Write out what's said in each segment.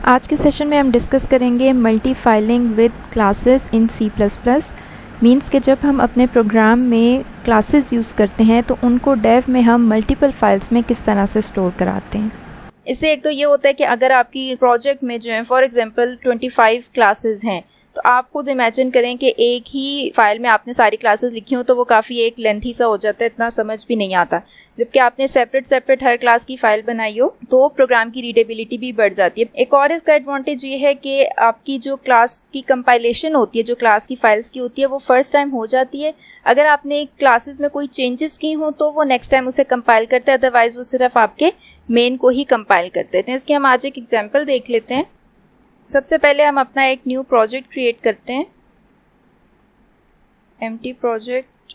आज के सेशन में हम डिस्कस करेंगे multi filing with classes in C++। Means कि जब हम अपने प्रोग्राम में क्लासेस यूज़ करते हैं तो उनको डेव में हम मल्टीपल फाइल्स में किस तरह से स्टोर कराते हैं। इससे एक तो ये होता है कि अगर आपकी प्रोजेक्ट में जो है फॉर एग्जांपल 25 क्लासेस हैं तो आप खुद इमेजिन करें कि एक ही फाइल में आपने सारी क्लासेस लिखी हो तो वो काफ़ी एक लेंथी सा हो जाता है, इतना समझ भी नहीं आता। जबकि आपने सेपरेट हर क्लास की फाइल बनाई हो तो प्रोग्राम की रीडेबिलिटी भी बढ़ जाती है। एक और इसका एडवांटेज ये है कि आपकी जो क्लास की कंपाइलेशन होती है, जो क्लास की फाइल्स की होती है, वो फर्स्ट टाइम हो जाती है। अगर आपने क्लासेस में कोई चेंजेस की हो तो वो नेक्स्ट टाइम उसे कंपाइल करता है, अदरवाइज वो सिर्फ आपके मेन को ही कंपाइल कर देते हैं। इसके हम आज एक एग्जाम्पल देख लेते हैं। सबसे पहले हम अपना एक न्यू प्रोजेक्ट क्रिएट करते हैं, एम्प्टी प्रोजेक्ट।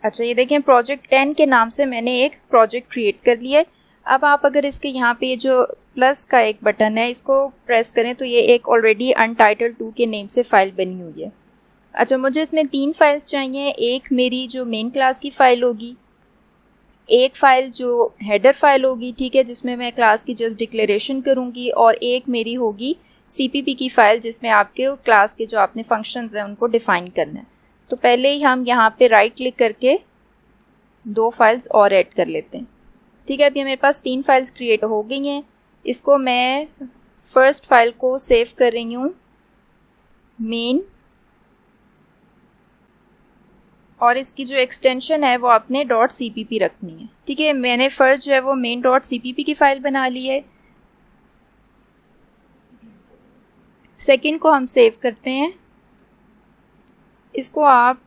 अच्छा, ये देखें प्रोजेक्ट 10 के नाम से मैंने एक प्रोजेक्ट क्रिएट कर लिया है। अब आप अगर इसके यहाँ पे जो प्लस का एक बटन है इसको प्रेस करें तो ये एक ऑलरेडी अनटाइटल्ड 2 के नेम से फाइल बनी हुई है। अच्छा, मुझे इसमें 3 फाइल्स चाहिए। एक मेरी जो मेन क्लास की फाइल होगी, एक फाइल जो हेडर फाइल होगी, ठीक है, जिसमें मैं क्लास की जस्ट डिक्लेरेशन करूंगी, और एक मेरी होगी CPP की फाइल जिसमें आपके क्लास के जो आपने फंक्शंस हैं उनको डिफाइन करना है। तो पहले ही हम यहाँ पे राइट क्लिक करके 2 फाइल्स और ऐड कर लेते हैं। ठीक है, अभी मेरे पास 3 फाइल्स क्रिएट हो गई हैं। इसको मैं फर्स्ट फाइल को सेव कर रही हूँ मेन, और इसकी जो एक्सटेंशन है वो आपने .cpp रखनी है। ठीक है, मैंने फर्स्ट जो है वो मेन .cpp की फाइल बना ली है। सेकंड को हम सेव करते हैं, इसको आप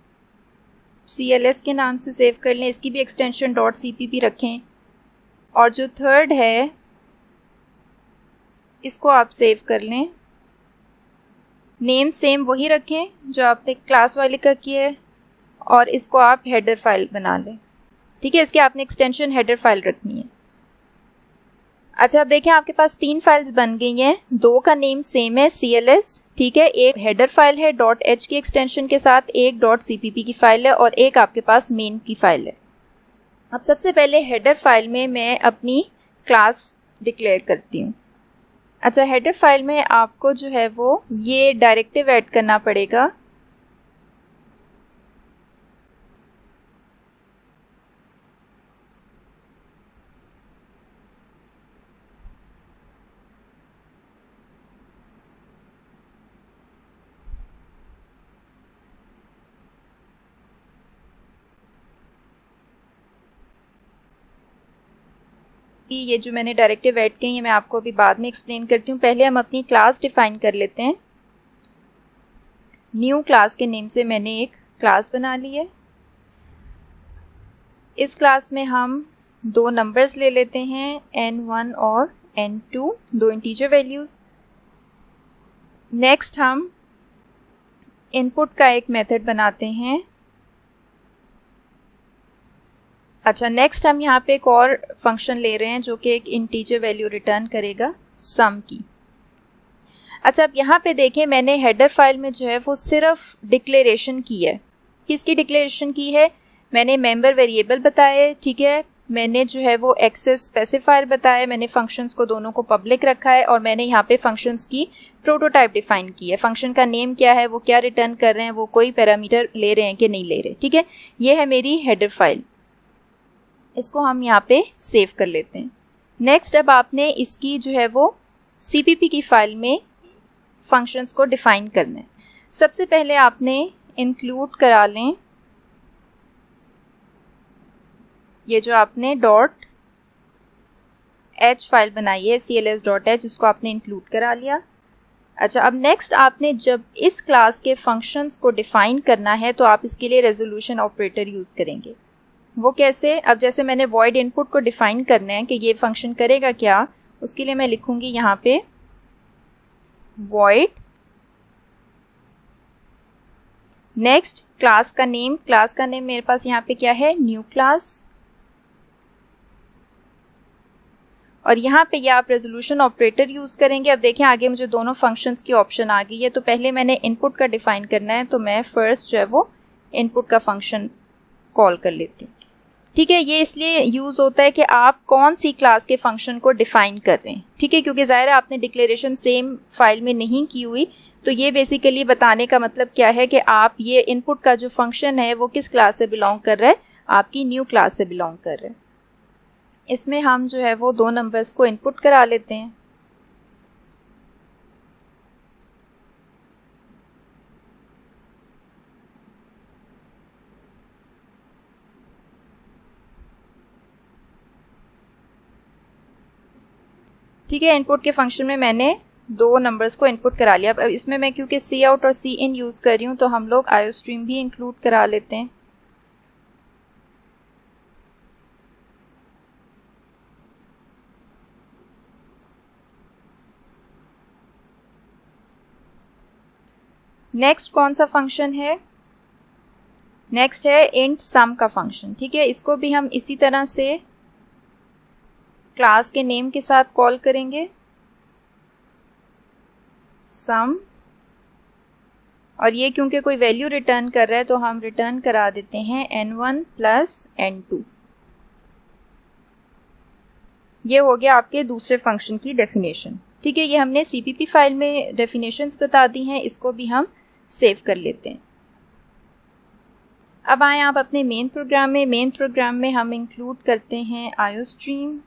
CLS के नाम से सेव कर लें, इसकी भी एक्सटेंशन .cpp रखें। और जो थर्ड है इसको आप सेव कर लें, नेम सेम वही रखें जो आपने क्लास वाले का किया है, और इसको आप हेडर फाइल बना लें। ठीक है, इसकी आपने एक्सटेंशन हेडर फाइल रखनी है। अच्छा, अब देखें आपके पास 3 फाइल्स बन गई हैं। 2 का नेम सेम है CLS, ठीक है, एक हेडर फाइल है .h की एक्सटेंशन के साथ, एक .cpp की फाइल है, और एक आपके पास मेन की फाइल है। अब सबसे पहले हेडर फाइल में मैं अपनी क्लास डिक्लेयर करती हूँ। अच्छा, हेडर फाइल में आपको जो है वो ये डायरेक्टिव ऐड करना पड़ेगा, ये जो मैंने डायरेक्टिव ऐड की है मैं आपको अभी बाद में एक्सप्लेन करती हूँ। पहले हम अपनी क्लास डिफाइन कर लेते हैं। न्यू क्लास के नेम से मैंने एक क्लास बना ली है। इस क्लास में हम 2 नंबर्स ले लेते हैं, N1 और N2, 2 इंटीजर वैल्यूज। नेक्स्ट हम इनपुट का एक मेथड बनाते हैं। अच्छा, नेक्स्ट हम यहाँ पे एक और फंक्शन ले रहे हैं जो कि एक इंटीजर वैल्यू रिटर्न करेगा सम की। अच्छा, अब यहाँ पे देखें मैंने हेडर फाइल में जो है वो सिर्फ डिक्लेरेशन की है। किसकी डिक्लेरेशन की है? मैंने मेंबर वेरिएबल बताए, ठीक है, मैंने जो है वो एक्सेस स्पेसिफायर बताया, मैंने फंक्शंस को दोनों को पब्लिक रखा है, और मैंने यहाँ पे फंक्शंस की प्रोटोटाइप डिफाइन की है। फंक्शन का नेम क्या है, वो क्या रिटर्न कर रहे हैं, वो कोई पैरामीटर ले रहे हैं कि नहीं ले रहे। ठीक है, ये है मेरी हेडर फाइल। इसको हम यहाँ पे सेव कर लेते हैं। नेक्स्ट, अब आपने इसकी जो है वो CPP की फाइल में फंक्शंस को डिफाइन करना है। सबसे पहले आपने इंक्लूड करा लें ये जो आपने .h फाइल बनाई है CLS.h, इसको आपने इंक्लूड करा लिया। अच्छा, अब नेक्स्ट आपने जब इस क्लास के फंक्शंस को डिफाइन करना है तो आप इसके लिए रेजोल्यूशन ऑपरेटर यूज करेंगे। वो कैसे? अब जैसे मैंने void इनपुट को डिफाइन करना है कि ये फंक्शन करेगा क्या, उसके लिए मैं लिखूंगी यहाँ पे void नेक्स्ट क्लास का नेम। क्लास का नेम मेरे पास यहाँ पे क्या है, न्यू क्लास, और यहाँ पे ये आप रेजोल्यूशन ऑपरेटर यूज करेंगे। अब देखें आगे मुझे दोनों फंक्शंस की ऑप्शन आ गई है। तो पहले मैंने इनपुट का डिफाइन करना है, तो मैं फर्स्ट जो है वो इनपुट का फंक्शन कॉल कर लेती हूँ। ठीक है, ये इसलिए यूज़ होता है कि आप कौन सी क्लास के फंक्शन को डिफाइन कर रहे हैं। ठीक है, क्योंकि ज़ाहिर है आपने डिक्लेरेशन सेम फाइल में नहीं की हुई, तो ये बेसिकली बताने का मतलब क्या है कि आप ये इनपुट का जो फंक्शन है वो किस क्लास से बिलोंग कर रहा है, आपकी न्यू क्लास से बिलोंग कर रहा है। इसमें हम जो है वो 2 नंबर्स को इनपुट करा लेते हैं। ठीक है, इनपुट के फंक्शन में मैंने 2 नंबर्स को इनपुट करा लिया। अब इसमें मैं क्योंकि सी आउट और सी इन यूज़ कर रही हूँ तो हम लोग आईओस्ट्रीम भी इंक्लूड करा लेते हैं। नेक्स्ट कौन सा फंक्शन है? नेक्स्ट है इंट सम का फंक्शन। ठीक है, इसको भी हम इसी तरह से क्लास के नेम के साथ कॉल करेंगे, सम, और ये क्योंकि कोई वैल्यू रिटर्न कर रहा है तो हम रिटर्न करा देते हैं n1 प्लस n2। ये हो गया आपके दूसरे फंक्शन की डेफिनेशन। ठीक है, ये हमने CPP फाइल में डेफिनेशंस बता दी हैं, इसको भी हम सेव कर लेते हैं। अब आए आप अपने मेन प्रोग्राम में। मेन प्रोग्राम में हम इंक्लूड करते हैं आईओस्ट्रीम,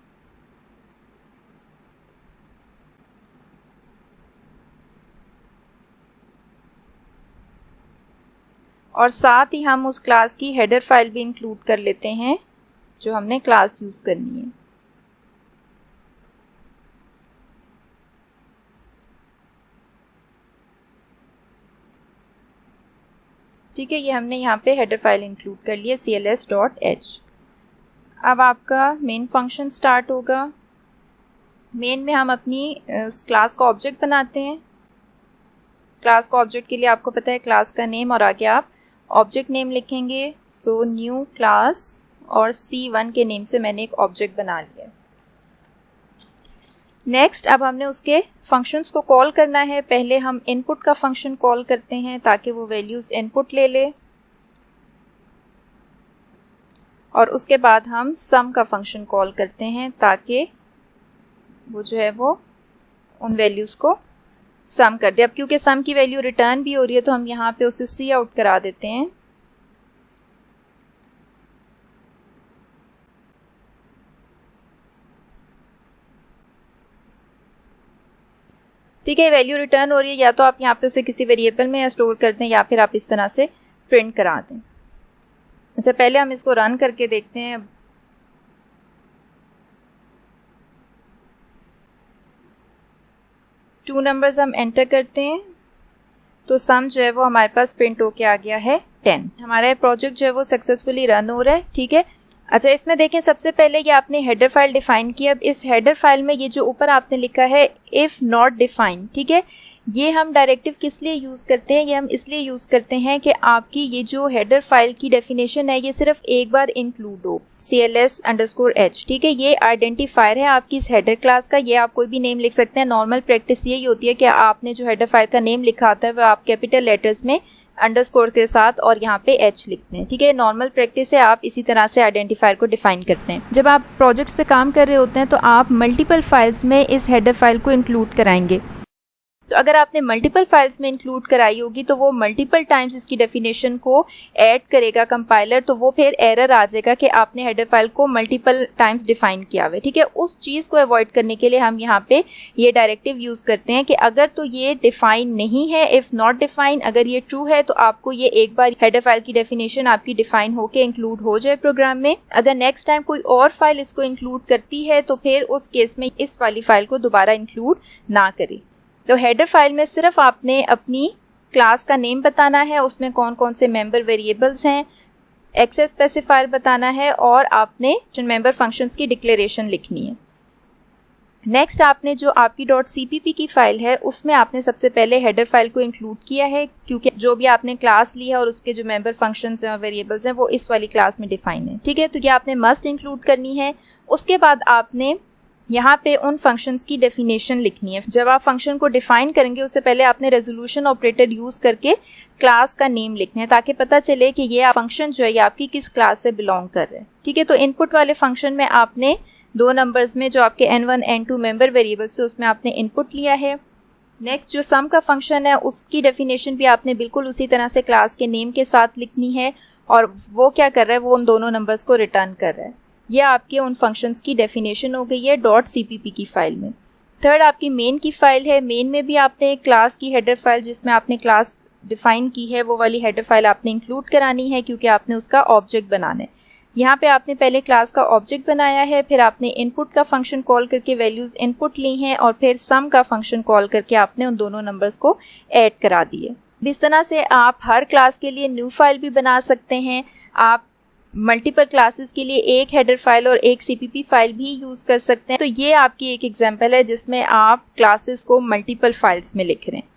और साथ ही हम उस क्लास की हेडर फाइल भी इंक्लूड कर लेते हैं जो हमने क्लास यूज़ करनी है। ठीक है, ये हमने यहाँ पे हेडर फाइल इंक्लूड कर लिया cls.h। अब आपका मेन फंक्शन स्टार्ट होगा। मेन में हम अपनी क्लास का ऑब्जेक्ट बनाते हैं। क्लास का ऑब्जेक्ट के लिए आपको पता है क्लास का नेम और आगे आप ऑब्जेक्ट नेम लिखेंगे। सो न्यू क्लास और C1 के नेम से मैंने एक ऑब्जेक्ट बना लिया। नेक्स्ट अब हमने उसके फंक्शंस को कॉल करना है। पहले हम इनपुट का फंक्शन कॉल करते हैं ताकि वो वैल्यूज इनपुट ले ले, और उसके बाद हम सम का फंक्शन कॉल करते हैं ताकि वो जो है वो उन वैल्यूज को सम कर दे। अब क्योंकि सम की वैल्यू रिटर्न भी हो रही है तो हम यहाँ पे उसे सी आउट करा देते हैं। ठीक है, वैल्यू रिटर्न हो रही है, या तो आप यहाँ पे उसे किसी वेरिएबल में स्टोर कर दें या फिर आप इस तरह से प्रिंट करा दें। अच्छा, पहले हम इसको रन करके देखते हैं। टू नंबर्स हम एंटर करते हैं तो सम जो है वो हमारे पास प्रिंट होके आ गया है 10। हमारा प्रोजेक्ट जो है वो सक्सेसफुली रन हो रहा है। ठीक है, अच्छा इसमें देखें सबसे पहले ये आपने हेडर फाइल डिफाइन की। अब इस हेडर फाइल में ये जो ऊपर आपने लिखा है इफ़ नॉट डिफाइन, ठीक है, ये हम डायरेक्टिव किस लिए यूज़ करते हैं? ये हम इसलिए यूज़ करते हैं कि आपकी ये जो हेडर फाइल की डेफिनेशन है ये सिर्फ एक बार इंक्लूड हो, cls_h। ठीक है, ये आइडेंटिफायर है आपकी इस हेडर क्लास का। ये आप कोई भी नेम लिख सकते हैं। नॉर्मल प्रैक्टिस यही होती है कि आपने जो हेडर फाइल का नेम लिखा आता है वो आप कैपिटल लेटर्स में अंडरस्कोर के साथ और यहाँ पे h लिखते हैं। ठीक है, नॉर्मल प्रैक्टिस है, आप इसी तरह से आइडेंटिफायर को डिफाइन करते हैं। जब आप प्रोजेक्ट्स पे काम कर रहे होते हैं तो आप मल्टीपल फाइल्स में इस हेडर फाइल को इंक्लूड कराएंगे। तो अगर आपने मल्टीपल फाइल्स में इंक्लूड कराई होगी तो वो मल्टीपल टाइम्स इसकी डेफिनेशन को ऐड करेगा कंपाइलर, तो वो फिर एरर आ जाएगा कि आपने हेडर फाइल को मल्टीपल टाइम्स डिफाइन किया हुआ है। ठीक है, उस चीज़ को अवॉइड करने के लिए हम यहाँ पे ये डायरेक्टिव यूज़ करते हैं कि अगर तो ये डिफाइन नहीं है, इफ़ नॉट डिफाइन, अगर ये ट्रू है तो आपको ये एक बार हेडर फाइल की डेफिनेशन आपकी डिफाइन होके इंक्लूड हो जाए प्रोग्राम में। अगर नेक्स्ट टाइम कोई और फाइल इसको इंक्लूड करती है तो फिर उस केस में इस वाली फाइल को दोबारा इंक्लूड ना करें। तो हेडर फाइल में सिर्फ आपने अपनी क्लास का नेम बताना है, उसमें कौन कौन से मेंबर वेरिएबल्स हैं, एक्सेस स्पेसिफायर बताना है और आपने मेंबर फंक्शंस की डिक्लेरेशन लिखनी है। नेक्स्ट आपने जो आपकी .cpp की फाइल है उसमें आपने सबसे पहले हेडर फाइल को इंक्लूड किया है, क्योंकि जो भी आपने क्लास ली है और उसके जो मेंबर फंक्शंस हैं और वेरिएबल्स हैं वो इस वाली क्लास में डिफाइन है। ठीक है, तो ये आपने मस्ट इंक्लूड करनी है। उसके बाद आपने यहाँ पे उन फंक्शंस की डेफिनेशन लिखनी है। जब आप फंक्शन को डिफाइन करेंगे उससे पहले आपने रेजोल्यूशन ऑपरेटर यूज करके क्लास का नेम लिखना है ताकि पता चले कि ये फंक्शन जो है ये आपकी किस क्लास से बिलोंग कर रहा है। ठीक है, तो इनपुट वाले फंक्शन में आपने 2 नंबर्स में जो आपके n1 n2 मेंबर वेरिएबल्स है उसमें आपने इनपुट लिया है। नेक्स्ट जो सम का फंक्शन है उसकी डेफिनेशन भी आपने बिल्कुल उसी तरह से क्लास के नेम के साथ लिखनी है और वो क्या कर रहा है, वो उन दोनों नंबर्स को रिटर्न कर रहा है। ये आपके उन फंक्शंस की डेफिनेशन हो गई है .cpp की फाइल में। थर्ड आपकी मेन की फाइल है। मेन में भी आपने क्लास की हेडर फाइल जिसमें आपने क्लास डिफाइन की है वो वाली हेडर फाइल आपने इंक्लूड करानी है क्योंकि आपने उसका ऑब्जेक्ट बनाना है। यहाँ पे आपने पहले क्लास का ऑब्जेक्ट बनाया है, फिर आपने इनपुट का फंक्शन कॉल करके वैल्यूज इनपुट ली हैं और फिर सम का फंक्शन कॉल करके आपने उन दोनों नंबर्स को ऐड करा दिए। इस तरह से आप हर क्लास के लिए न्यू फाइल भी बना सकते हैं। आप मल्टीपल क्लासेस के लिए एक हेडर फाइल और एक सीपीपी फाइल भी यूज़ कर सकते हैं। तो ये आपकी एक एग्जांपल है जिसमें आप क्लासेस को मल्टीपल फाइल्स में लिख रहे हैं।